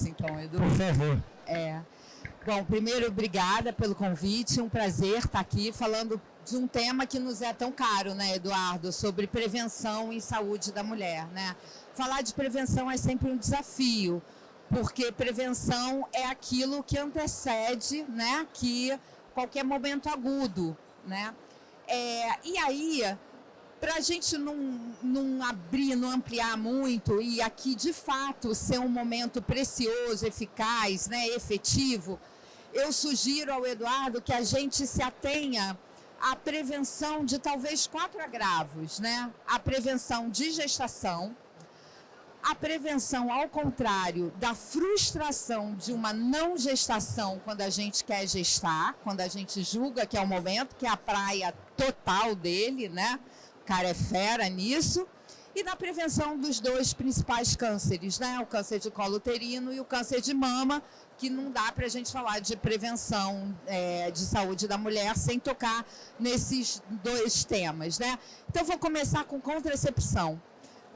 começa então, Edu. Por favor. Bom, primeiro, obrigada pelo convite, um prazer estar aqui falando de um tema que nos é tão caro, né, Eduardo, sobre prevenção em saúde da mulher, né? Falar de prevenção é sempre um desafio, porque prevenção é aquilo que antecede, né, que qualquer momento agudo, né? E aí, para a gente não abrir, não ampliar muito, e aqui de fato ser um momento precioso, eficaz, né, efetivo, eu sugiro ao Eduardo que a gente se atenha à prevenção de talvez 4 agravos, né? A prevenção de gestação, a prevenção, ao contrário, da frustração de uma não gestação quando a gente quer gestar, quando a gente julga que é o momento, que é a praia total dele, né? O cara é fera nisso. E na prevenção dos 2 principais cânceres, né? O câncer de colo uterino e o câncer de mama, que não dá para a gente falar de prevenção de saúde da mulher sem tocar nesses 2 temas, né? Então, vou começar com contracepção,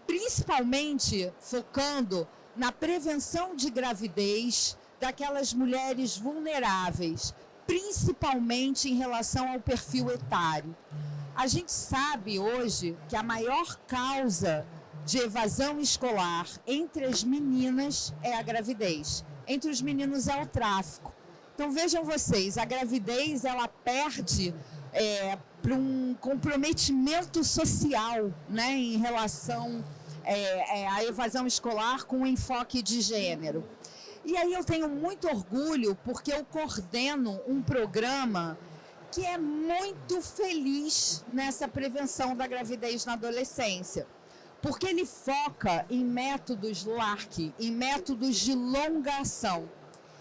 principalmente focando na prevenção de gravidez daquelas mulheres vulneráveis, principalmente em relação ao perfil etário. A gente sabe hoje que a maior causa de evasão escolar entre as meninas é a gravidez. Entre os meninos é o tráfico. Então vejam vocês, a gravidez ela perde para um comprometimento social, né, em relação à evasão escolar com enfoque de gênero. E aí eu tenho muito orgulho porque eu coordeno um programa que é muito feliz nessa prevenção da gravidez na adolescência, porque ele foca em métodos LARC, em métodos de longa ação.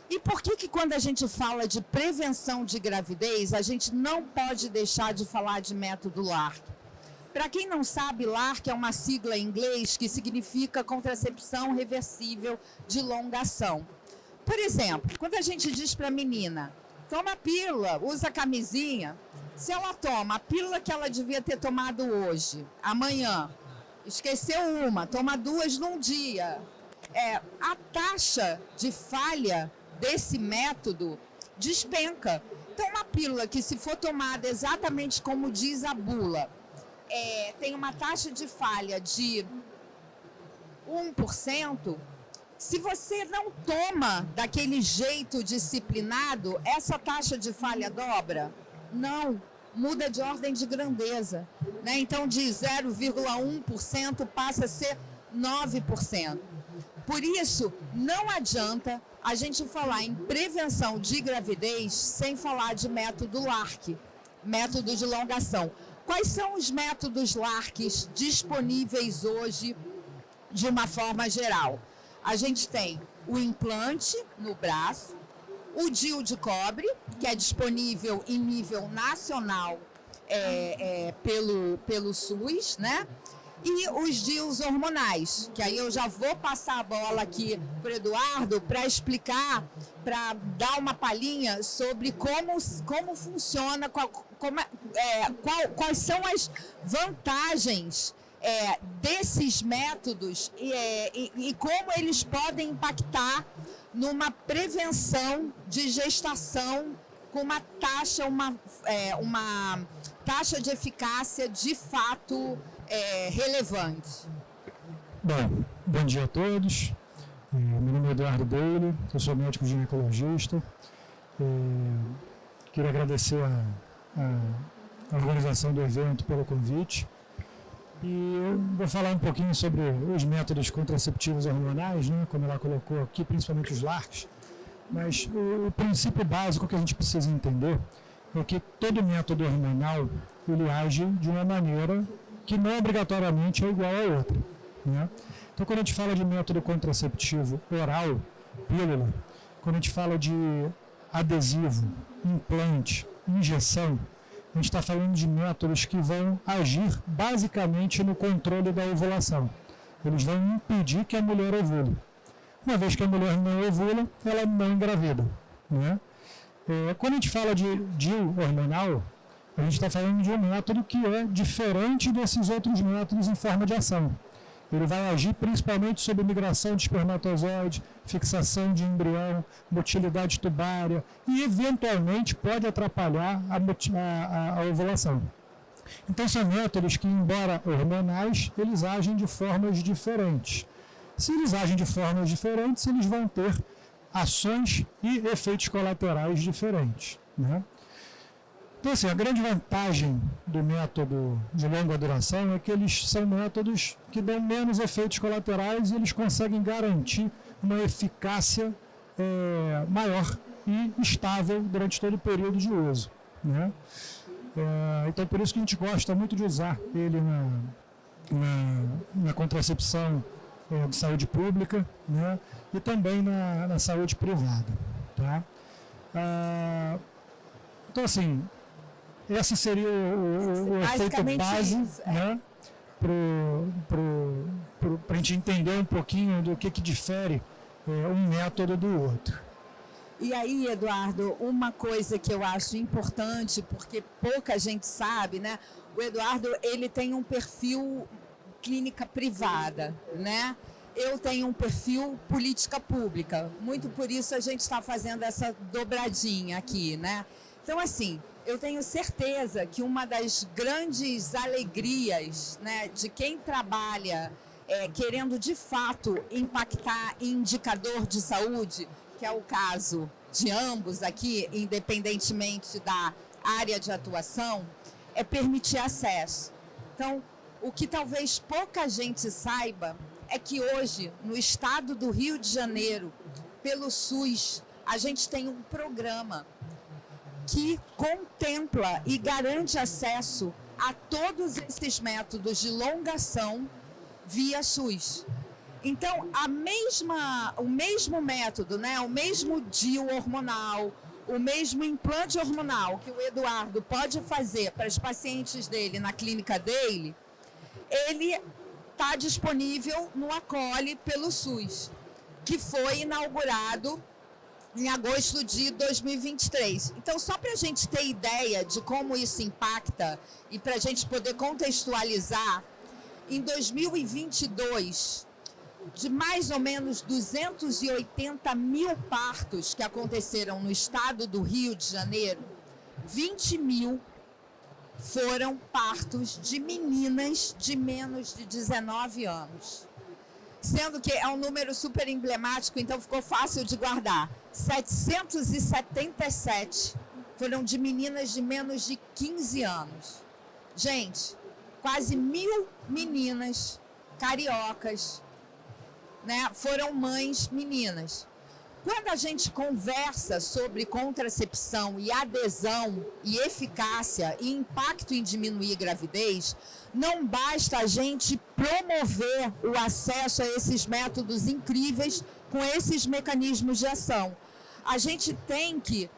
E por que quando a gente fala de prevenção de gravidez, a gente não pode deixar de falar de método LARC? Para quem não sabe, LARC é uma sigla em inglês que significa contracepção reversível de longa ação. Por exemplo, quando a gente diz para a menina, toma a pílula, usa a camisinha, se ela toma a pílula que ela devia ter tomado hoje, amanhã, esqueceu uma, toma 2 num dia, a taxa de falha desse método despenca. Então, uma pílula que, se for tomada exatamente como diz a bula, tem uma taxa de falha de 1%, se você não toma daquele jeito disciplinado, essa taxa de falha dobra? Não, muda de ordem de grandeza, né? Então, de 0,1% passa a ser 9%. Por isso, não adianta a gente falar em prevenção de gravidez sem falar de método LARC, método de longa ação. Quais são os métodos LARCs disponíveis hoje de uma forma geral? A gente tem o implante no braço, o DIU de cobre, que é disponível em nível nacional pelo SUS, né? E os DIUs hormonais, que aí eu já vou passar a bola aqui para o Eduardo para explicar, para dar uma palhinha sobre como funciona, quais são as vantagens desses métodos e como eles podem impactar numa prevenção de gestação com uma taxa de eficácia de fato relevante. Bom dia a todos. Meu nome é Eduardo Beile, eu sou médico ginecologista. Queria agradecer a organização do evento pelo convite. E eu vou falar um pouquinho sobre os métodos contraceptivos hormonais, né, como ela colocou aqui, principalmente os LARCs. Mas o princípio básico que a gente precisa entender é que todo método hormonal ele age de uma maneira que não obrigatoriamente é igual a outra, né? Então, quando a gente fala de método contraceptivo oral, pílula, quando a gente fala de adesivo, implante, injeção, a gente está falando de métodos que vão agir basicamente no controle da ovulação. Eles vão impedir que a mulher ovule. Uma vez que a mulher não ovula, ela não engravida, né? Quando a gente fala de DIU hormonal, a gente está falando de um método que é diferente desses outros métodos em forma de ação. Ele vai agir principalmente sobre migração de espermatozoide, fixação de embrião, motilidade tubária e, eventualmente, pode atrapalhar a ovulação. Então, são métodos que, embora hormonais, eles agem de formas diferentes. Se eles agem de formas diferentes, eles vão ter ações e efeitos colaterais diferentes, né? Então, assim, a grande vantagem do método de longa duração é que eles são métodos que dão menos efeitos colaterais e eles conseguem garantir uma eficácia maior e estável durante todo o período de uso, né? Então, por isso que a gente gosta muito de usar ele na contracepção de saúde pública, né? E também na saúde privada, tá? Então, assim, esse seria o efeito base, né, para a gente entender um pouquinho do que difere um método do outro. E aí, Eduardo, uma coisa que eu acho importante, porque pouca gente sabe, né? O Eduardo, ele tem um perfil clínica privada, né? Eu tenho um perfil política pública. Muito por isso a gente está fazendo essa dobradinha aqui, né? Então, assim, eu tenho certeza que uma das grandes alegrias, né, de quem trabalha querendo de fato impactar em indicador de saúde, que é o caso de ambos aqui, independentemente da área de atuação, é permitir acesso. Então, o que talvez pouca gente saiba é que hoje, no estado do Rio de Janeiro, pelo SUS, a gente tem um programa que contempla e garante acesso a todos esses métodos de longação via SUS. Então, o mesmo método, né, o mesmo DIU hormonal, o mesmo implante hormonal que o Eduardo pode fazer para os pacientes dele na clínica dele, ele está disponível no Acolhe pelo SUS, que foi inaugurado em agosto de 2023. Então, só para a gente ter ideia de como isso impacta e para a gente poder contextualizar, em 2022, de mais ou menos 280 mil partos que aconteceram no estado do Rio de Janeiro, 20 mil foram partos de meninas de menos de 19 anos. Sendo que é um número super emblemático, então ficou fácil de guardar. 777 foram de meninas de menos de 15 anos. Gente, quase 1.000 meninas cariocas, né, foram mães meninas. Quando a gente conversa sobre contracepção e adesão e eficácia e impacto em diminuir gravidez, não basta a gente promover o acesso a esses métodos incríveis com esses mecanismos de ação. A gente tem que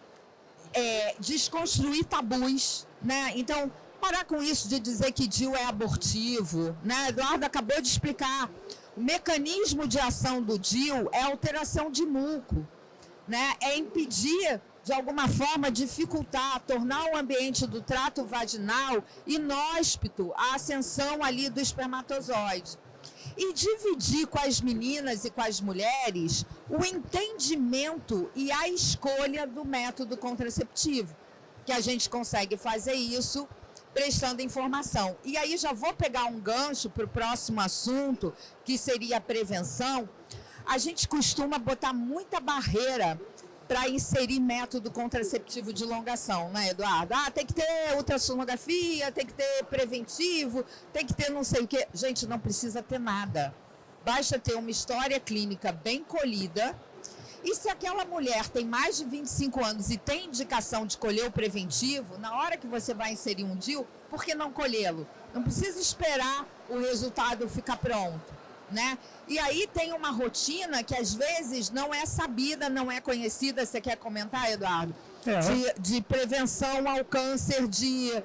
desconstruir tabus, né? Então, parar com isso de dizer que DIU é abortivo, né? Eduardo acabou de explicar. O mecanismo de ação do DIU é alteração de muco, né? É impedir, de alguma forma, dificultar, tornar o ambiente do trato vaginal inóspito à ascensão ali do espermatozoide. E dividir com as meninas e com as mulheres o entendimento e a escolha do método contraceptivo, que a gente consegue fazer isso prestando informação. E aí já vou pegar um gancho para o próximo assunto, que seria a prevenção. A gente costuma botar muita barreira para inserir método contraceptivo de longação, né, Eduardo? Tem que ter ultrassonografia, tem que ter preventivo, tem que ter não sei o quê. Gente, não precisa ter nada. Basta ter uma história clínica bem colhida. E se aquela mulher tem mais de 25 anos e tem indicação de colher o preventivo, na hora que você vai inserir um DIU, por que não colhê-lo? Não precisa esperar o resultado ficar pronto, né? E aí tem uma rotina que às vezes não é sabida, não é conhecida. Você quer comentar, Eduardo? De prevenção ao câncer de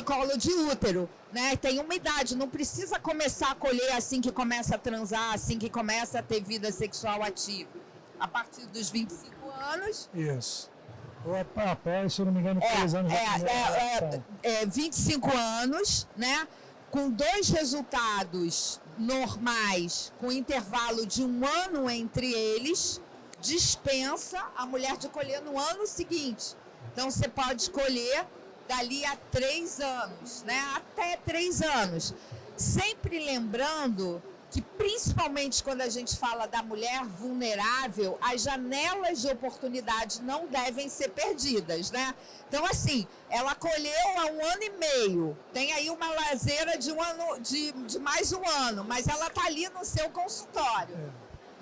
colo de útero, né? Tem uma idade, não precisa começar a colher assim que começa a transar, assim que começa a ter vida sexual ativa. A partir dos 25 anos. Isso. Ou após, se eu não me engano, 3 anos. 25 anos, né? Com 2 resultados normais, com intervalo de 1 ano entre eles, dispensa a mulher de colher no ano seguinte. Então, você pode colher dali a 3 anos, né? Até 3 anos. Sempre lembrando que, principalmente quando a gente fala da mulher vulnerável, as janelas de oportunidade não devem ser perdidas, né? Então, assim, ela colheu há 1 ano e meio, tem aí uma lazeira de mais 1 ano, mas ela está ali no seu consultório.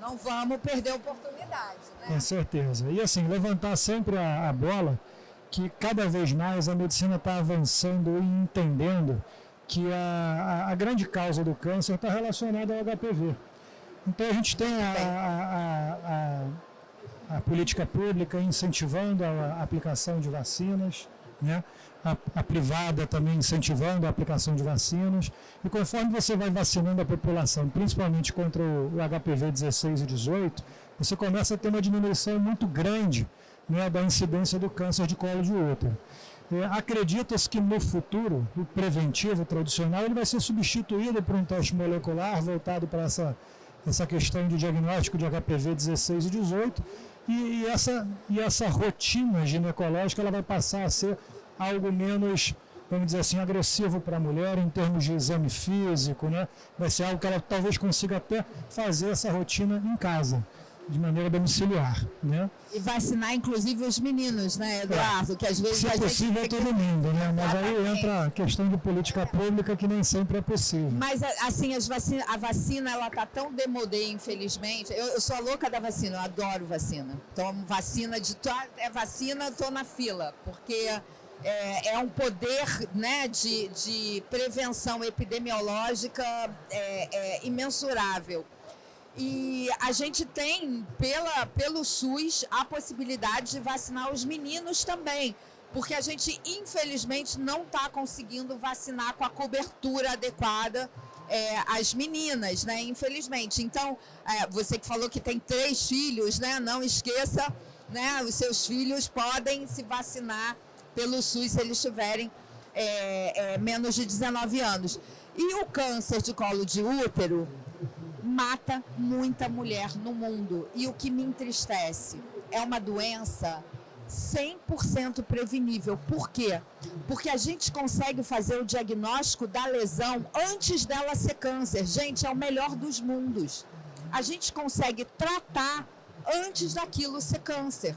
Não vamos perder a oportunidade, né? Com certeza. E assim, levantar sempre a bola que cada vez mais a medicina está avançando e entendendo que a grande causa do câncer está relacionada ao HPV. Então a gente tem a política pública incentivando a aplicação de vacinas, né? A privada também incentivando a aplicação de vacinas, e conforme você vai vacinando a população, principalmente contra o HPV 16 e 18, você começa a ter uma diminuição muito grande, né, da incidência do câncer de colo de útero. Acredita-se que no futuro, o preventivo tradicional ele vai ser substituído por um teste molecular voltado para essa questão de diagnóstico de HPV 16 e 18, e essa rotina ginecológica ela vai passar a ser algo menos, vamos dizer assim, agressivo para a mulher em termos de exame físico, né? Vai ser algo que ela talvez consiga até fazer essa rotina em casa, de maneira domiciliar, né? E vacinar, inclusive, os meninos, né, Eduardo? Que às vezes se a possível, gente... todo mundo, né? Mas aí Exatamente. entra a questão de política pública que nem sempre é possível. Mas, assim, a vacina, ela tá tão demodê, infelizmente. Eu sou a louca da vacina, eu adoro vacina. Tomo vacina vacina, tô na fila, porque é um poder, né, de prevenção epidemiológica imensurável. E a gente tem, pelo SUS, a possibilidade de vacinar os meninos também, porque a gente, infelizmente, não está conseguindo vacinar com a cobertura adequada as meninas, né? Infelizmente. Então, você que falou que tem 3 filhos, né? Não esqueça, né? Os seus filhos podem se vacinar pelo SUS se eles tiverem menos de 19 anos. E o câncer de colo de útero mata muita mulher no mundo. E o que me entristece é uma doença 100% prevenível. Por quê? Porque a gente consegue fazer o diagnóstico da lesão antes dela ser câncer. Gente, é o melhor dos mundos. A gente consegue tratar antes daquilo ser câncer.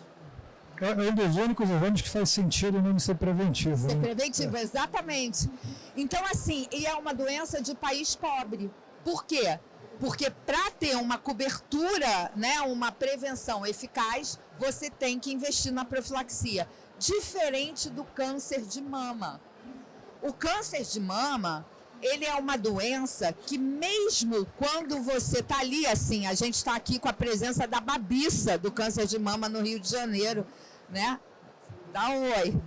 É um dos únicos exames que faz sentido não ser preventivo. Ser preventivo, exatamente. Então, assim, e é uma doença de país pobre. Por quê? Porque para ter uma cobertura, né, uma prevenção eficaz, você tem que investir na profilaxia. Diferente do câncer de mama. O câncer de mama, ele é uma doença que mesmo quando você está ali, assim, a gente está aqui com a presença da Babissa do câncer de mama no Rio de Janeiro, né? Dá um oi.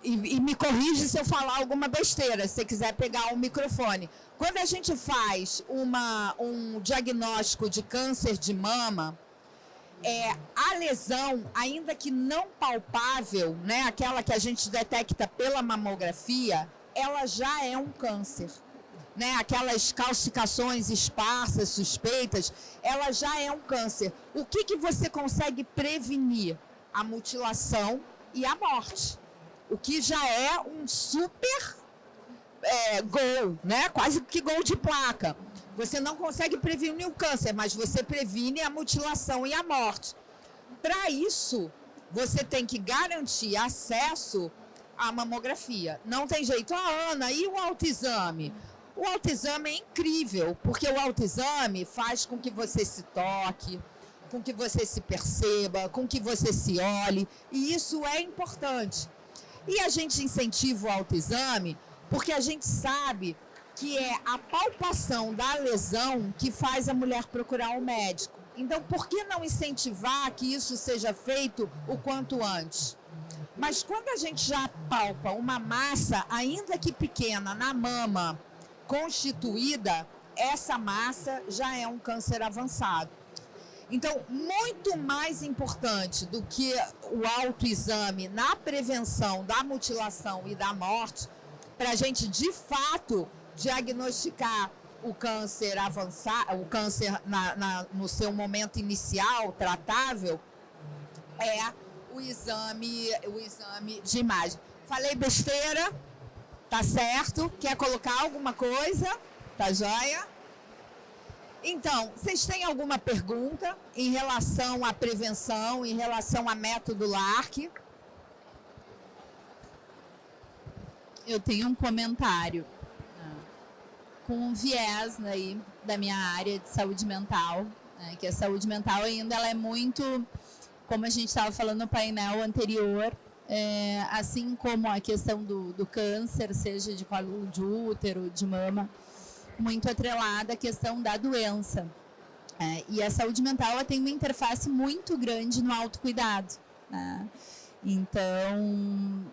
E me corrige se eu falar alguma besteira, se você quiser pegar o microfone. Quando a gente faz um diagnóstico de câncer de mama, a lesão, ainda que não palpável, né, aquela que a gente detecta pela mamografia, ela já é um câncer. Né, aquelas calcificações esparsas, suspeitas, ela já é um câncer. O que você consegue prevenir? A mutilação e a morte. O que já é um super gol, né? Quase que gol de placa. Você não consegue prevenir o câncer, mas você previne a mutilação e a morte. Para isso, você tem que garantir acesso à mamografia. Não tem jeito. Ana, e o autoexame? O autoexame é incrível, porque o autoexame faz com que você se toque, com que você se perceba, com que você se olhe, e isso é importante. E a gente incentiva o autoexame porque a gente sabe que é a palpação da lesão que faz a mulher procurar um médico. Então, por que não incentivar que isso seja feito o quanto antes? Mas quando a gente já palpa uma massa, ainda que pequena, na mama, constituída, essa massa já é um câncer avançado. Então, muito mais importante do que o autoexame na prevenção da mutilação e da morte, para a gente, de fato, diagnosticar o câncer avançado, o câncer no seu momento inicial, tratável, é o exame de imagem. Falei besteira? Tá certo? Quer colocar alguma coisa? Tá joia? Então, vocês têm alguma pergunta em relação à prevenção, em relação a método LARC? Eu tenho um comentário com um viés aí da minha área de saúde mental, né, que a saúde mental ainda ela é muito, como a gente estava falando no painel anterior, assim como a questão do câncer, seja de colo de útero, de mama, muito atrelada à questão da doença. E a saúde mental ela tem uma interface muito grande no autocuidado, né? Então,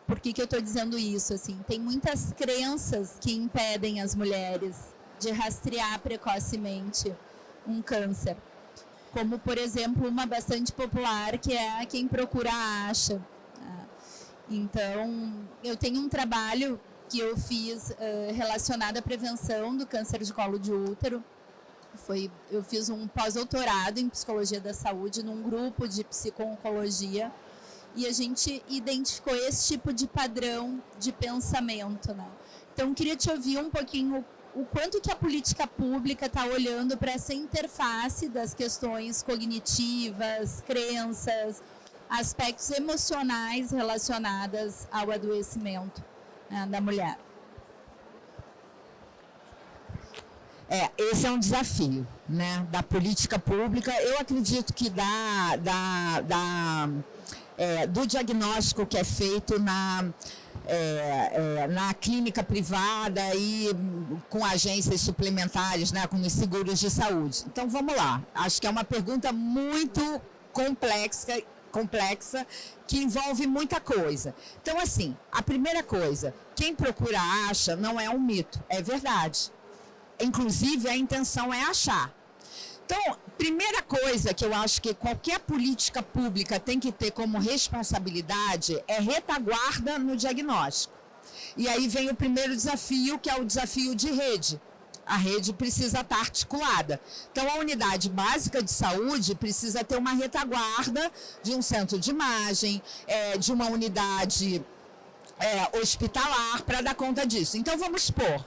por que eu estou dizendo isso? Assim, tem muitas crenças que impedem as mulheres de rastrear precocemente um câncer. Como, por exemplo, uma bastante popular, que é quem procura acha. Então, eu tenho um trabalho que eu fiz relacionado à prevenção do câncer de colo de útero. Eu fiz um pós-doutorado em psicologia da saúde num grupo de psico-oncologia. E a gente identificou esse tipo de padrão de pensamento, né? Então, queria te ouvir um pouquinho o quanto que a política pública está olhando para essa interface das questões cognitivas, crenças, aspectos emocionais relacionados ao adoecimento, né, da mulher. Esse é um desafio, né, da política pública. Eu acredito que do diagnóstico que é feito na clínica privada e com agências suplementares, né, com os seguros de saúde. Então, vamos lá. Acho que é uma pergunta muito complexa que envolve muita coisa. Então, assim, a primeira coisa, quem procura acha não é um mito, é verdade. Inclusive, a intenção é achar. Então, primeira coisa que eu acho que qualquer política pública tem que ter como responsabilidade é retaguarda no diagnóstico. E aí vem o primeiro desafio, que é o desafio de rede. A rede precisa estar articulada. Então, a unidade básica de saúde precisa ter uma retaguarda de um centro de imagem, de uma unidade hospitalar para dar conta disso. Então, vamos supor,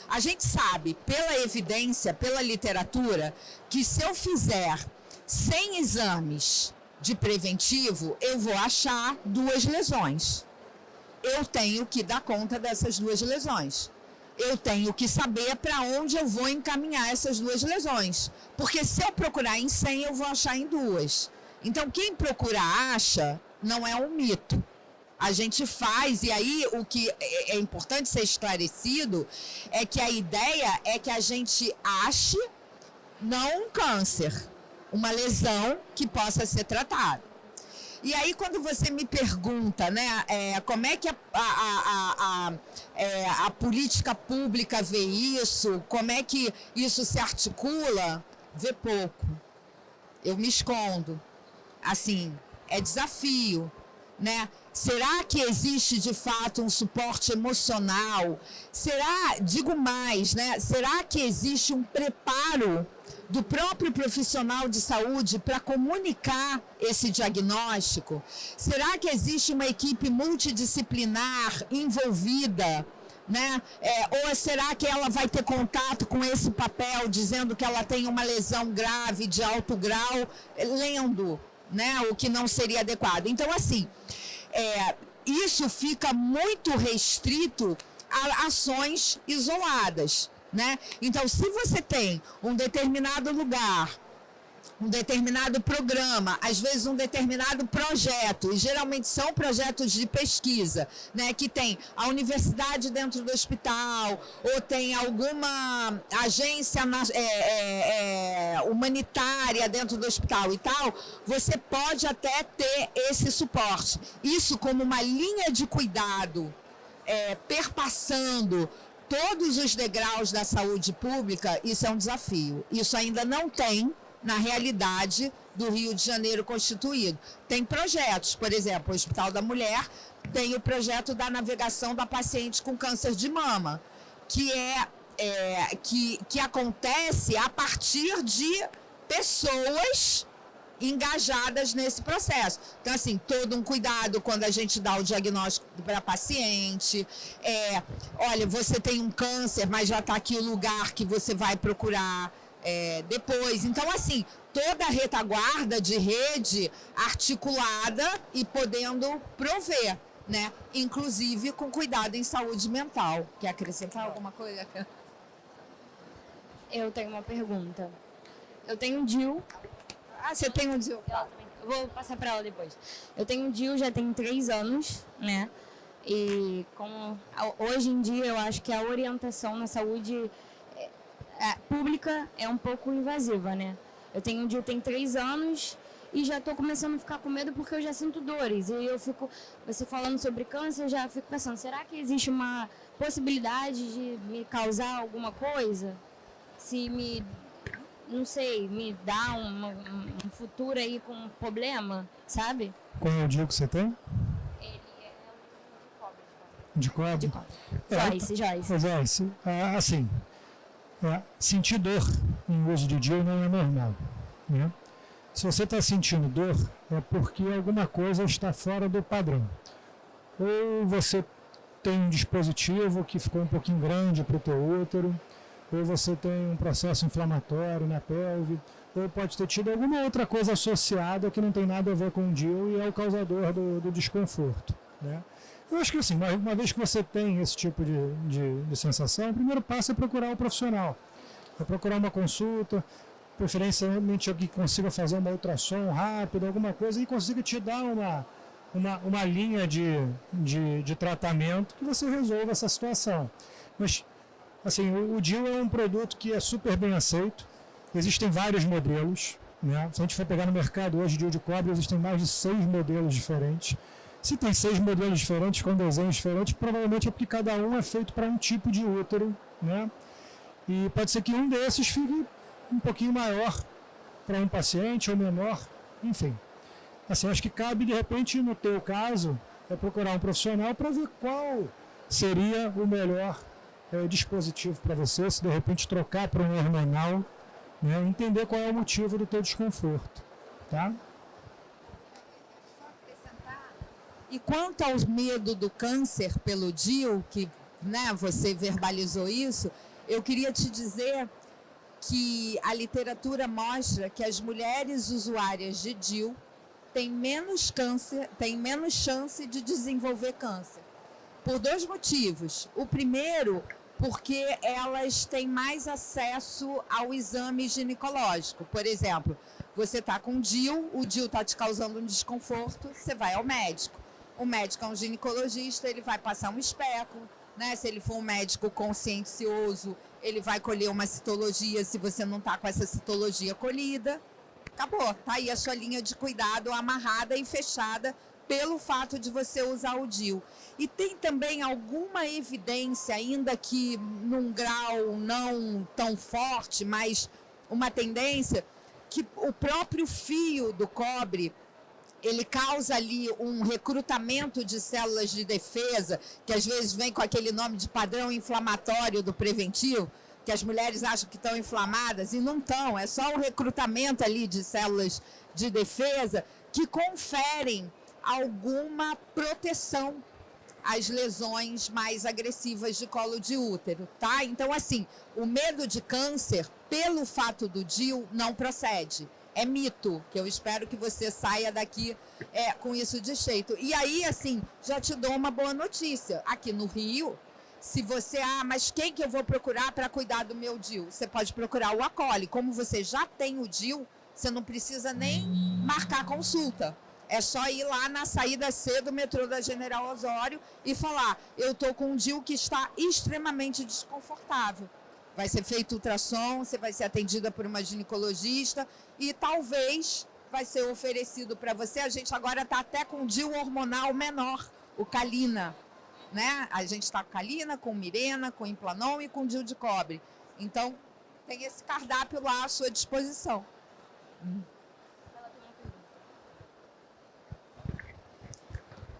a gente sabe, pela evidência, pela literatura, que se eu fizer 100 exames de preventivo, eu vou achar 2 lesões. Eu tenho que dar conta dessas 2 lesões. Eu tenho que saber para onde eu vou encaminhar essas 2 lesões. Porque se eu procurar em 100, eu vou achar em 2. Então, quem procura acha, não é um mito. A gente faz, e aí o que é importante ser esclarecido é que a ideia é que a gente ache não um câncer, uma lesão que possa ser tratada. E aí quando você me pergunta, né, como é que a política pública vê isso, como é que isso se articula, vê pouco. Eu me escondo. Assim, é desafio, né? Será que existe de fato um suporte emocional? Digo mais, né? Será que existe um preparo do próprio profissional de saúde para comunicar esse diagnóstico? Será que existe uma equipe multidisciplinar envolvida, né? Ou será que ela vai ter contato com esse papel dizendo que ela tem uma lesão grave de alto grau, lendo, né, o que não seria adequado? Então, assim, isso fica muito restrito a ações isoladas, né? Então, se você tem um determinado lugar, um determinado programa, às vezes um determinado projeto, e geralmente são projetos de pesquisa, né, que tem a universidade dentro do hospital, ou tem alguma agência humanitária dentro do hospital e tal, você pode até ter esse suporte. Isso como uma linha de cuidado, perpassando todos os degraus da saúde pública, isso é um desafio. Isso ainda não tem na realidade do Rio de Janeiro constituído. Tem projetos, por exemplo, o Hospital da Mulher tem o projeto da navegação da paciente com câncer de mama, que acontece a partir de pessoas engajadas nesse processo. Então, assim, todo um cuidado quando a gente dá o diagnóstico para paciente. Olha, você tem um câncer, mas já está aqui o lugar que você vai procurar depois. Então, assim, toda a retaguarda de rede articulada e podendo prover, né? Inclusive com cuidado em saúde mental. Quer acrescentar alguma coisa? Eu tenho uma pergunta. Eu tenho um DIU. Ah, você tem um DIU? Eu vou passar para ela depois. Eu tenho um DIU já tem 3 anos, né? E hoje em dia eu acho que a orientação na saúde pública é um pouco invasiva, né? Eu tenho um DIU tem 3 anos e já estou começando a ficar com medo porque eu já sinto dores. E eu fico, você falando sobre câncer, eu já fico pensando, será que existe uma possibilidade de me causar alguma coisa? Se não sei, me dá um futuro aí com um problema, sabe? Qual é o DIU que você tem? Ele é De cobre? de cobre. Joyce. Joyce, assim, sentir dor em uso de DIU não é normal, né? Se você está sentindo dor, é porque alguma coisa está fora do padrão. Ou você tem um dispositivo que ficou um pouquinho grande para o teu útero, ou você tem um processo inflamatório na pelve, ou pode ter tido alguma outra coisa associada que não tem nada a ver com o DIU e é o causador do desconforto, né? Eu acho que assim, uma vez que você tem esse tipo de sensação, o primeiro passo é procurar um profissional. É procurar uma consulta, preferencialmente alguém que consiga fazer uma ultrassom rápido, alguma coisa, e consiga te dar uma linha de tratamento que você resolva essa situação. Mas, assim, o DIU é um produto que é super bem aceito, existem vários modelos, né? Se a gente for pegar no mercado hoje, DIU de cobre, existem mais de 6 modelos diferentes. Se tem 6 modelos diferentes, com desenhos diferentes, provavelmente é porque cada um é feito para um tipo de útero, né? E pode ser que um desses fique um pouquinho maior para um paciente ou menor, enfim. Assim, acho que cabe, de repente, no teu caso, procurar um profissional para ver qual seria o melhor dispositivo para você, se de repente trocar para um hormonal, né? Entender qual é o motivo do teu desconforto, tá? E quanto ao medo do câncer pelo DIU, que, né, você verbalizou isso, eu queria te dizer que a literatura mostra que as mulheres usuárias de DIU têm menos chance de desenvolver câncer. Por 2 motivos. O primeiro, porque elas têm mais acesso ao exame ginecológico. Por exemplo, você está com DIU, o DIU está te causando um desconforto, você vai ao médico. O médico é um ginecologista, ele vai passar um especo, né? Se ele for um médico consciencioso, ele vai colher uma citologia se você não está com essa citologia colhida. Acabou, tá aí a sua linha de cuidado amarrada e fechada pelo fato de você usar o DIU. E tem também alguma evidência, ainda que num grau não tão forte, mas uma tendência, que o próprio fio do cobre, ele causa ali um recrutamento de células de defesa, que às vezes vem com aquele nome de padrão inflamatório do preventivo, que as mulheres acham que estão inflamadas e não estão, é só o recrutamento ali de células de defesa que conferem alguma proteção às lesões mais agressivas de colo de útero, tá? Então, assim, o medo de câncer, pelo fato do DIU, não procede. É mito, que eu espero que você saia daqui com isso de jeito. E aí, assim, já te dou uma boa notícia. Aqui no Rio, se você, mas quem que eu vou procurar para cuidar do meu DIU? Você pode procurar o Acoli. Como você já tem o DIU, você não precisa nem marcar consulta. É só ir lá na saída C do metrô da General Osório e falar, eu estou com um DIU que está extremamente desconfortável. Vai ser feito ultrassom, você vai ser atendida por uma ginecologista e talvez vai ser oferecido para você. A gente agora está até com o DIU hormonal menor, o Calina, né? A gente está com Calina, com Mirena, com Implanon e com DIU de cobre. Então, tem esse cardápio lá à sua disposição.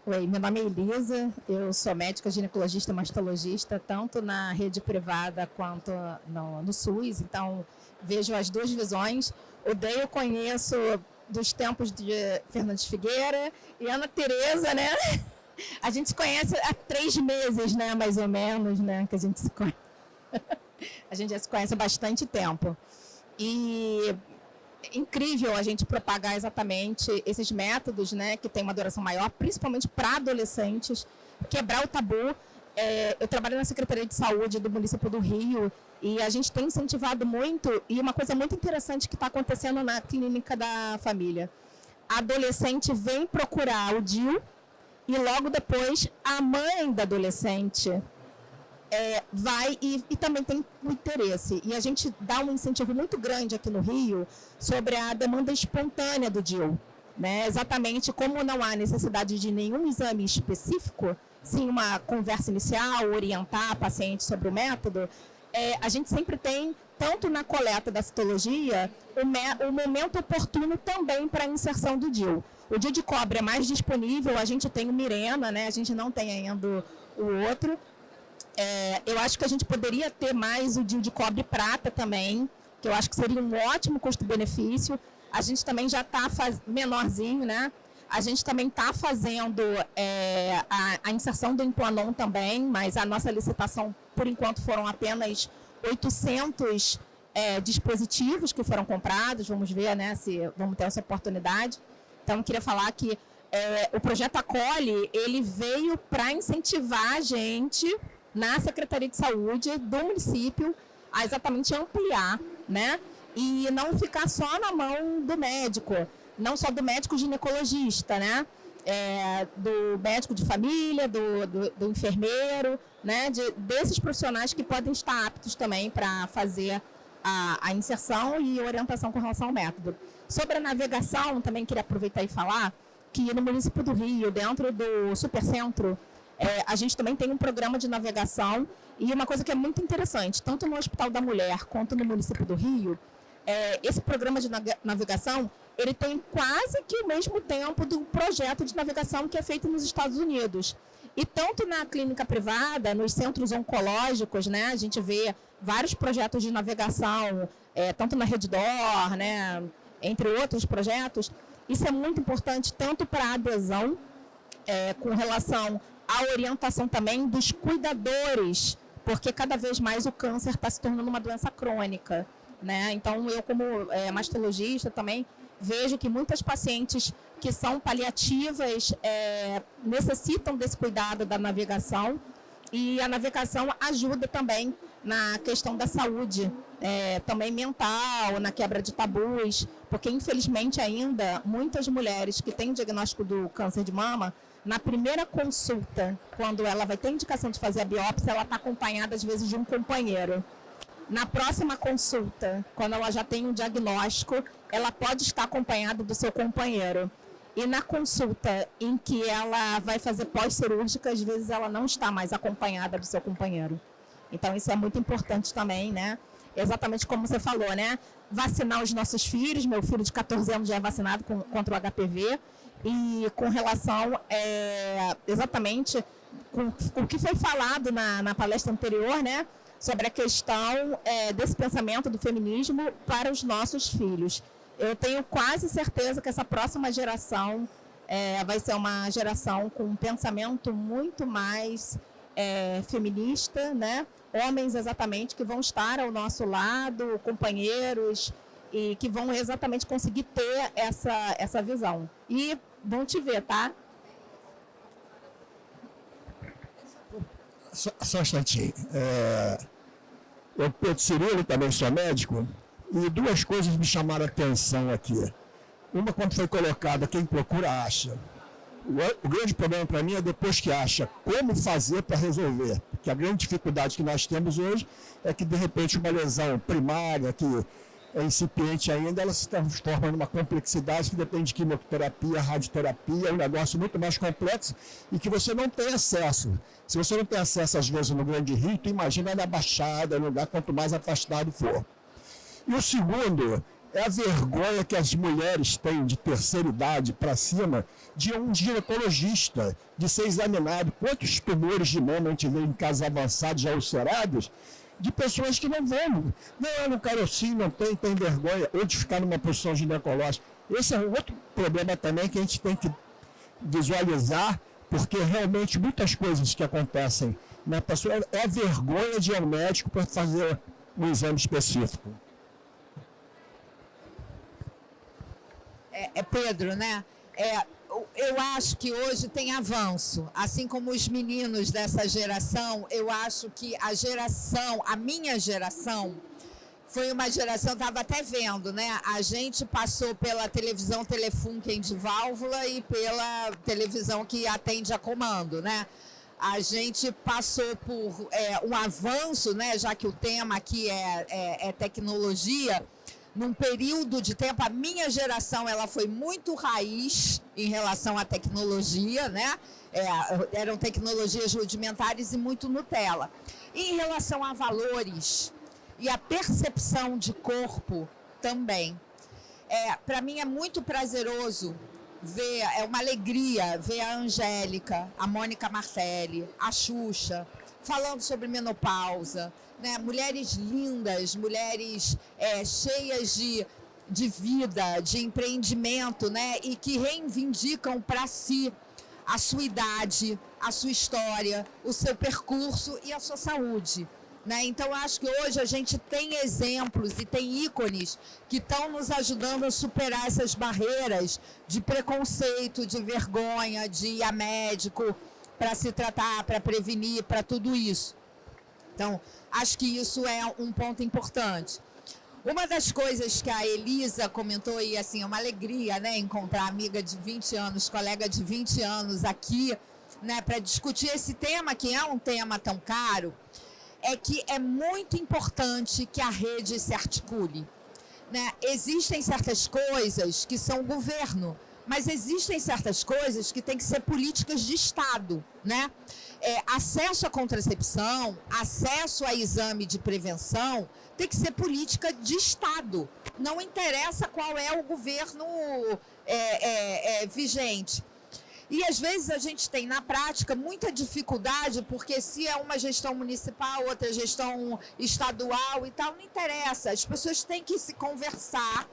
Oi, meu nome é Elisa, eu sou médica ginecologista e mastologista, tanto na rede privada quanto no SUS, então vejo as duas visões. Eu conheço dos tempos de Fernandes Figueira e Ana Tereza, né? A gente se conhece há 3 meses, né, mais ou menos, né, que a gente se conhece. A gente já se conhece há bastante tempo. E é incrível a gente propagar exatamente esses métodos, né, que tem uma duração maior, principalmente para adolescentes, quebrar o tabu. Eu trabalho na Secretaria de Saúde do município do Rio e a gente tem incentivado muito, e uma coisa muito interessante que está acontecendo na clínica da família. A adolescente vem procurar o DIU e logo depois a mãe da adolescente vai e também tem um interesse. E a gente dá um incentivo muito grande aqui no Rio sobre a demanda espontânea do DIU. Né? Exatamente como não há necessidade de nenhum exame específico, sim uma conversa inicial, orientar a paciente sobre o método, a gente sempre tem, tanto na coleta da citologia, o momento oportuno também para a inserção do DIU. O DIU de cobre é mais disponível, a gente tem o Mirena, né? A gente não tem ainda o outro. Eu acho que a gente poderia ter mais o DIU de cobre prata também, que eu acho que seria um ótimo custo-benefício. A gente também já está menorzinho, né? A gente também está fazendo a inserção do Implanon também, mas a nossa licitação, por enquanto, foram apenas 800 dispositivos que foram comprados. Vamos ver, né, se vamos ter essa oportunidade. Então, eu queria falar que o projeto Acolhe, ele veio para incentivar a gente, na Secretaria de Saúde do município, a exatamente ampliar, né? E não ficar só na mão do médico, não só do médico ginecologista, né? Do médico de família, do enfermeiro, né? Desses profissionais que podem estar aptos também para fazer a inserção e orientação com relação ao método. Sobre a navegação, também queria aproveitar e falar que no município do Rio, dentro do Supercentro, a gente também tem um programa de navegação e uma coisa que é muito interessante, tanto no Hospital da Mulher quanto no município do Rio, esse programa de navegação, ele tem quase que o mesmo tempo do projeto de navegação que é feito nos Estados Unidos. E tanto na clínica privada, nos centros oncológicos, né, a gente vê vários projetos de navegação, tanto na Reddor, né, entre outros projetos. Isso é muito importante tanto para a adesão, com relação à orientação também dos cuidadores, porque cada vez mais o câncer está se tornando uma doença crônica. Né? Então, eu como mastologista também vejo que muitas pacientes que são paliativas necessitam desse cuidado da navegação, e a navegação ajuda também na questão da saúde, também mental, na quebra de tabus, porque infelizmente ainda muitas mulheres que têm o diagnóstico do câncer de mama, na primeira consulta, quando ela vai ter indicação de fazer a biópsia, ela está acompanhada às vezes de um companheiro. Na próxima consulta, quando ela já tem um diagnóstico, ela pode estar acompanhada do seu companheiro. E na consulta em que ela vai fazer pós-cirúrgica, às vezes ela não está mais acompanhada do seu companheiro. Então, isso é muito importante também, né? Exatamente como você falou, né? Vacinar os nossos filhos. Meu filho de 14 anos já é vacinado contra o HPV. E com relação, exatamente, com o que foi falado na palestra anterior, né? Sobre a questão desse pensamento do feminismo para os nossos filhos. Eu tenho quase certeza que essa próxima geração vai ser uma geração com um pensamento muito mais feminista, né? Homens exatamente que vão estar ao nosso lado, companheiros, e que vão exatamente conseguir ter essa visão. E vão te ver, tá? Só um instantinho. Eu, Pedro Cirilo, também sou médico, e duas coisas me chamaram a atenção aqui. Uma, quando foi colocada, quem procura acha. O grande problema para mim é depois que acha como fazer para resolver. Porque a grande dificuldade que nós temos hoje é que, de repente, uma lesão primária, que é incipiente ainda, ela se transforma numa complexidade que depende de quimioterapia, radioterapia, é um negócio muito mais complexo e que você não tem acesso. Se você não tem acesso, às vezes, no Grande Rio, tu imagina na Baixada, no lugar quanto mais afastado for. E o segundo é a vergonha que as mulheres têm de terceira idade para cima de um ginecologista, de ser examinado. Quantos tumores de mama a gente vê em casos avançados, já ulcerados, de pessoas que não vão. Não, eu não quero sim, não tem vergonha, ou de ficar numa posição ginecológica. Esse é um outro problema também que a gente tem que visualizar, porque realmente muitas coisas que acontecem na pessoa é vergonha de ir ao médico para fazer um exame específico. Pedro, né? Eu acho que hoje tem avanço, assim como os meninos dessa geração. Eu acho que a minha geração, foi uma geração, estava até vendo, né? A gente passou pela televisão Telefunken de válvula e pela televisão que atende a comando, né? A gente passou por um avanço, né? Já que o tema aqui é tecnologia. Num período de tempo, a minha geração ela foi muito raiz em relação à tecnologia, né? Eram tecnologias rudimentares e muito Nutella. E em relação a valores e a percepção de corpo também. Para mim é muito prazeroso ver, é uma alegria ver a Angélica, a Mônica Martelli, a Xuxa, falando sobre menopausa, né? Mulheres lindas, mulheres cheias de vida, de empreendimento, né? E que reivindicam para si a sua idade, a sua história, o seu percurso e a sua saúde. Né? Então, acho que hoje a gente tem exemplos e tem ícones que estão nos ajudando a superar essas barreiras de preconceito, de vergonha, de ir a médico para se tratar, para prevenir, para tudo isso. Então, acho que isso é um ponto importante. Uma das coisas que a Elisa comentou, e assim, é uma alegria, né, encontrar amiga de 20 anos, colega de 20 anos aqui, né, para discutir esse tema, que é um tema tão caro, é que é muito importante que a rede se articule. Né? Existem certas coisas que são governo, mas existem certas coisas que têm que ser políticas de Estado. Né? Acesso à contracepção, acesso a exame de prevenção, tem que ser política de Estado. Não interessa qual é o governo vigente. E, às vezes, a gente tem, na prática, muita dificuldade, porque se é uma gestão municipal, outra gestão estadual e tal, não interessa. As pessoas têm que se conversar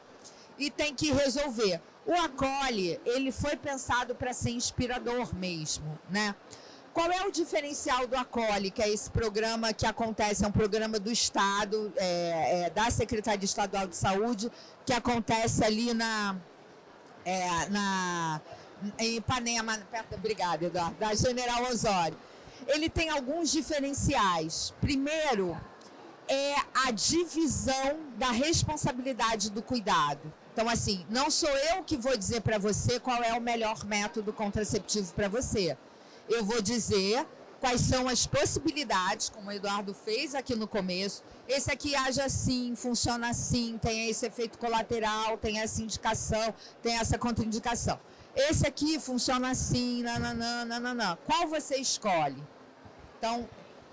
e têm que resolver. O Acolhe, ele foi pensado para ser inspirador mesmo, né? Qual é o diferencial do Acolhe, que é esse programa que acontece, é um programa do Estado, da Secretaria Estadual de Saúde, que acontece ali em Ipanema, obrigada, Eduardo, da General Osório. Ele tem alguns diferenciais. Primeiro, é a divisão da responsabilidade do cuidado. Então, assim, não sou eu que vou dizer para você qual é o melhor método contraceptivo para você. Eu vou dizer quais são as possibilidades, como o Eduardo fez aqui no começo. Esse aqui age assim, funciona assim, tem esse efeito colateral, tem essa indicação, tem essa contraindicação. Esse aqui funciona assim, nananã. Qual você escolhe? Então,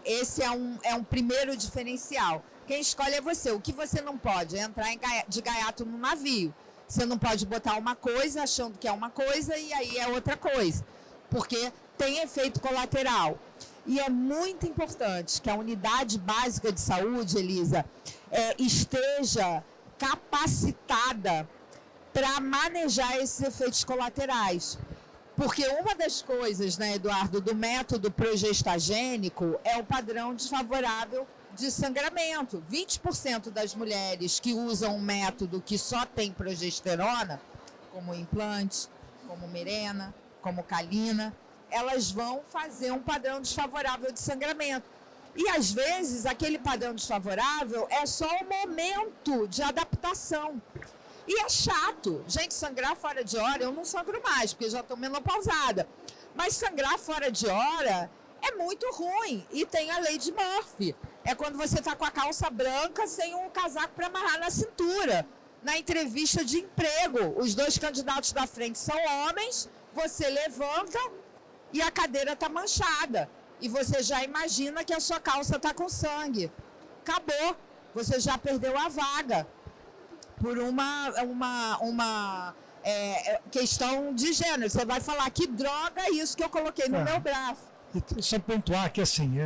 esse é um primeiro diferencial. Quem escolhe é você. O que você não pode é entrar de gaiato no navio. Você não pode botar uma coisa achando que é uma coisa e aí é outra coisa. Porque tem efeito colateral. E é muito importante que a unidade básica de saúde, Elisa, esteja capacitada para manejar esses efeitos colaterais. Porque uma das coisas, né, Eduardo, do método progestagênico é o padrão desfavorável de sangramento. 20% das mulheres que usam um método que só tem progesterona, como implante, como Mirena, como Calina, elas vão fazer um padrão desfavorável de sangramento. E, às vezes, aquele padrão desfavorável é só um momento de adaptação. E é chato. Gente, sangrar fora de hora, eu não sangro mais, porque já estou menopausada. Mas sangrar fora de hora é muito ruim. E tem a lei de Murphy. É quando você está com a calça branca sem um casaco para amarrar na cintura. Na entrevista de emprego, os dois candidatos da frente são homens, você levanta e a cadeira está manchada. E você já imagina que a sua calça está com sangue. Acabou. Você já perdeu a vaga. por uma questão de gênero. Você vai falar, que droga é isso que eu coloquei no meu braço? E só pontuar que, assim,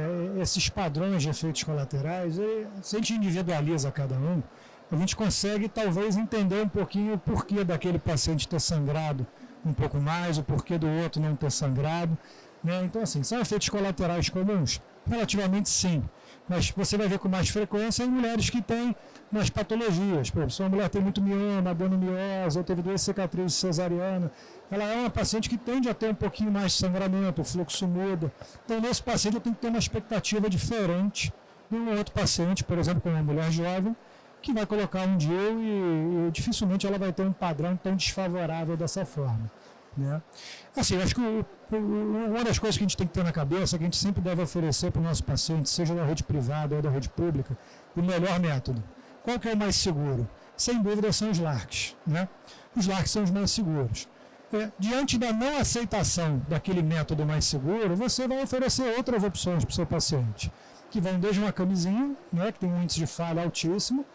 esses padrões de efeitos colaterais, se a gente individualiza cada um, a gente consegue talvez entender um pouquinho o porquê daquele paciente ter sangrado um pouco mais, o porquê do outro não ter sangrado, né? Então, assim, são efeitos colaterais comuns? Relativamente sim, mas você vai ver com mais frequência em mulheres que têm mais patologias. Por exemplo, se uma mulher tem muito mioma, adenomiose, ou teve 2 cicatrizes cesariana, ela é uma paciente que tende a ter um pouquinho mais de sangramento, o fluxo muda. Então, nesse paciente eu tenho que ter uma expectativa diferente de um outro paciente, por exemplo, com uma mulher jovem, que vai colocar um DIU e dificilmente ela vai ter um padrão tão desfavorável dessa forma, né? Assim, acho que uma das coisas que a gente tem que ter na cabeça é que a gente sempre deve oferecer para o nosso paciente, seja da rede privada ou da rede pública, o melhor método. Qual que é o mais seguro? Sem dúvida são os LARCs, né? Os LARCs são os mais seguros. Diante da não aceitação daquele método mais seguro, você vai oferecer outras opções para o seu paciente, que vão desde uma camisinha, né, que tem um índice de falha altíssimo,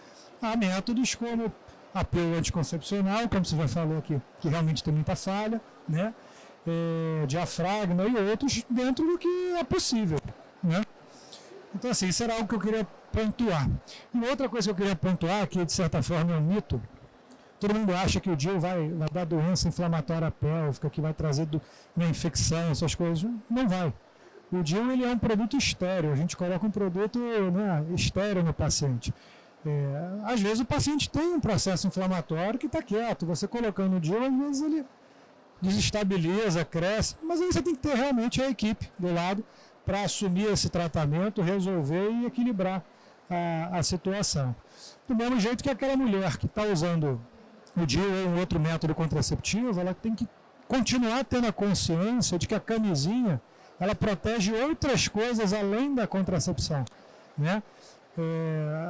a métodos como apelo anticoncepcional, como você já falou aqui, que realmente tem muita falha, né, diafragma e outros dentro do que é possível, né. Então, assim, isso era algo que eu queria pontuar. E outra coisa que eu queria pontuar, que de certa forma é um mito, todo mundo acha que o DIU vai dar doença inflamatória pélvica, que vai trazer uma infecção, essas coisas. Não vai. O DIU ele é um produto estéreo, a gente coloca um produto, né, estéreo no paciente. Às vezes o paciente tem um processo inflamatório que está quieto, você colocando o DIU, às vezes ele desestabiliza, cresce, mas aí você tem que ter realmente a equipe do lado para assumir esse tratamento, resolver e equilibrar a situação. Do mesmo jeito que aquela mulher que está usando o DIU ou um outro método contraceptivo, ela tem que continuar tendo a consciência de que a camisinha ela protege outras coisas além da contracepção, né?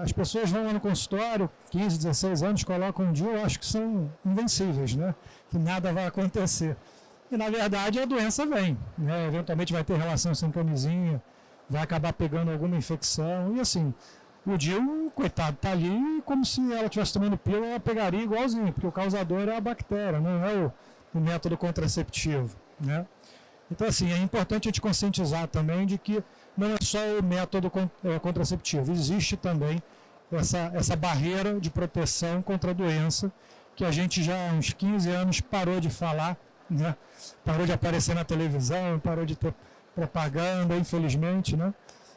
As pessoas vão lá no consultório, 15, 16 anos, colocam um DIU, acho que são invencíveis, né? Que nada vai acontecer. E, na verdade, a doença vem, né? Eventualmente vai ter relação sem camisinha, vai acabar pegando alguma infecção, e assim, o DIU, coitado, está ali como se ela estivesse tomando pílula, ela pegaria igualzinho, porque o causador é a bactéria, não é o método contraceptivo, né? Então, assim, é importante a gente conscientizar também de que não é só o método contraceptivo, existe também essa barreira de proteção contra a doença, que a gente já há uns 15 anos parou de falar, né? Parou de aparecer na televisão, parou de ter propaganda, infelizmente, né?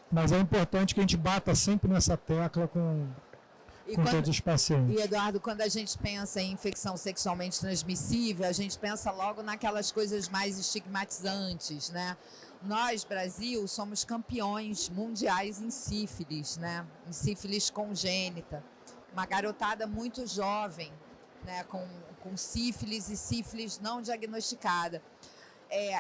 Mas é importante que a gente bata sempre nessa tecla com todos os pacientes. E, Eduardo, quando a gente pensa em infecção sexualmente transmissível, a gente pensa logo naquelas coisas mais estigmatizantes, né? Nós, Brasil, somos campeões mundiais em sífilis, né? Em sífilis congênita. Uma garotada muito jovem, né? Com sífilis e sífilis não diagnosticada.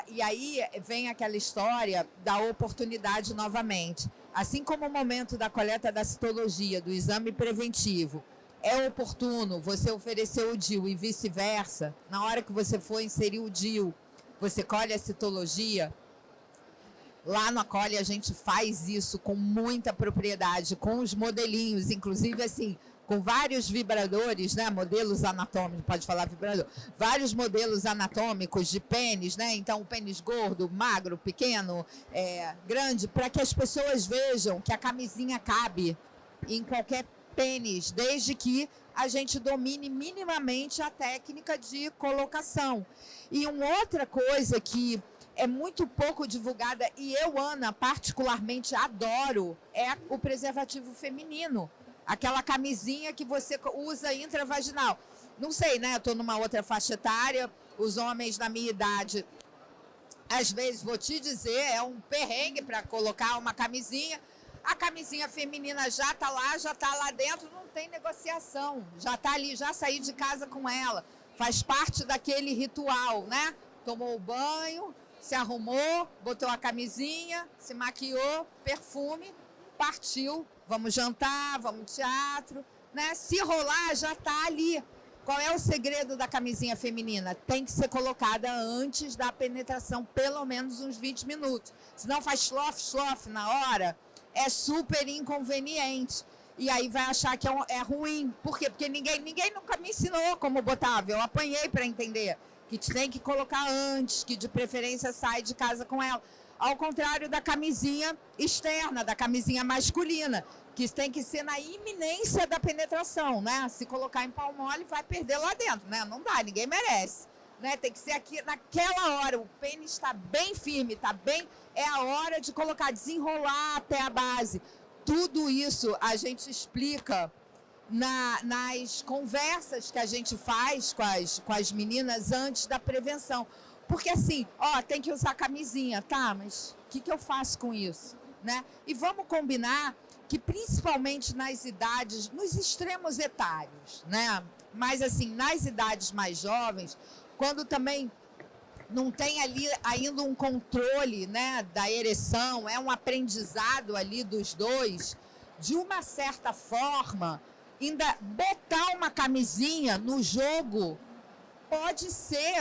E aí vem aquela história da oportunidade novamente. Assim como o momento da coleta da citologia, do exame preventivo, é oportuno você oferecer o DIU e vice-versa, na hora que você for inserir o DIU, você colhe a citologia. Lá no Acolhe a gente faz isso com muita propriedade, com os modelinhos, inclusive assim, com vários vibradores, né, modelos anatômicos, pode falar vibrador, vários modelos anatômicos de pênis, né, então o pênis gordo, magro, pequeno, grande, para que as pessoas vejam que a camisinha cabe em qualquer pênis, desde que a gente domine minimamente a técnica de colocação. E uma outra coisa que é muito pouco divulgada e eu, Ana, particularmente adoro, é o preservativo feminino. Aquela camisinha que você usa intravaginal. Não sei, né? Eu estou numa outra faixa etária, os homens na minha idade, às vezes, vou te dizer, é um perrengue para colocar uma camisinha. A camisinha feminina já está lá dentro, não tem negociação. Já está ali, já saí de casa com ela. Faz parte daquele ritual, né? Tomou o banho, se arrumou, botou a camisinha, se maquiou, perfume, partiu. Vamos jantar, vamos ao teatro, né? Se rolar, já está ali. Qual é o segredo da camisinha feminina? Tem que ser colocada antes da penetração, pelo menos uns 20 minutos. Senão faz slof na hora, é super inconveniente. e aí vai achar que é ruim. Por quê? Porque ninguém nunca me ensinou como botava. Eu apanhei para entender que tem que colocar antes, que de preferência sai de casa com ela. Ao contrário da camisinha externa, da camisinha masculina, que tem que ser na iminência da penetração, né? Se colocar em pau mole, vai perder lá dentro, né? Não dá, ninguém merece. Né? Tem que ser aqui naquela hora, o pênis está bem firme, está bem, é a hora de colocar, desenrolar até a base. Tudo isso a gente explica nas conversas que a gente faz com as meninas antes da prevenção. Porque assim, tem que usar camisinha, tá? Mas o que eu faço com isso? Né? E vamos combinar que principalmente nas idades, nos extremos etários, né? Mas assim, nas idades mais jovens, quando também não tem ali ainda um controle, né, da ereção, é um aprendizado ali dos dois, de uma certa forma, ainda botar uma camisinha no jogo pode ser,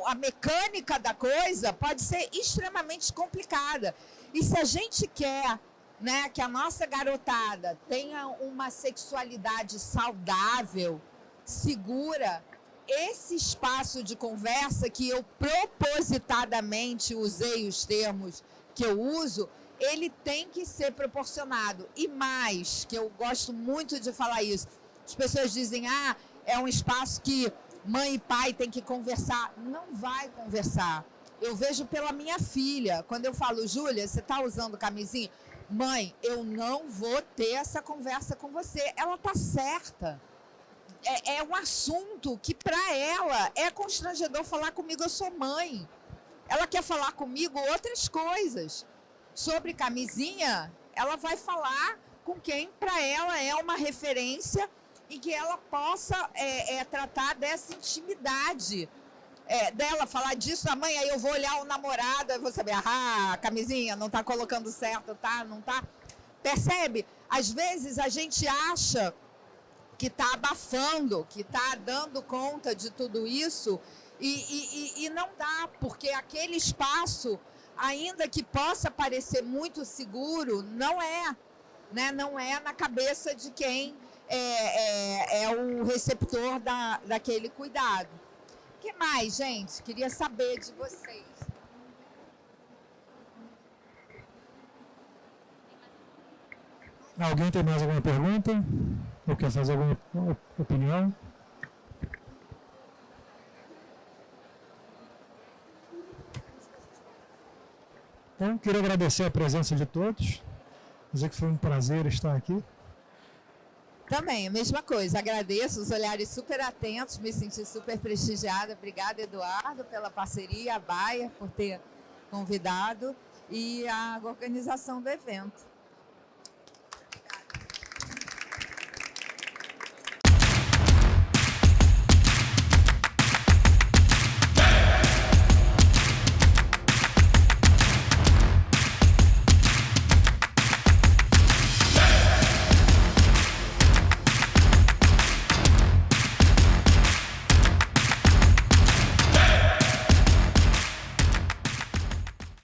a mecânica da coisa pode ser extremamente complicada. E se a gente quer, né, que a nossa garotada tenha uma sexualidade saudável, segura, esse espaço de conversa que eu propositadamente usei os termos que eu uso, ele tem que ser proporcionado. E mais, que eu gosto muito de falar isso, as pessoas dizem, é um espaço que mãe e pai têm que conversar. Não vai conversar. Eu vejo pela minha filha, quando eu falo, Júlia, você está usando camisinha? Mãe, eu não vou ter essa conversa com você. Ela está certa. É um assunto que para ela é constrangedor falar comigo, eu sou mãe. Ela quer falar comigo outras coisas. Sobre camisinha, ela vai falar com quem para ela é uma referência e que ela possa tratar dessa intimidade dela, falar disso, mãe, aí eu vou olhar o namorado, eu vou saber, a camisinha não está colocando certo, tá? Não tá? Percebe? Às vezes a gente acha que está abafando, que está dando conta de tudo isso e não dá, porque aquele espaço, ainda que possa parecer muito seguro, não é, né? Não é na cabeça de quem é o receptor daquele cuidado. O que mais, gente? Queria saber de vocês. Alguém tem mais alguma pergunta? Ou quer fazer alguma opinião? Então, queria agradecer a presença de todos. Dizer que foi um prazer estar aqui. Também, a mesma coisa. Agradeço os olhares super atentos, me senti super prestigiada. Obrigada, Eduardo, pela parceria, a Baia por ter convidado e a organização do evento.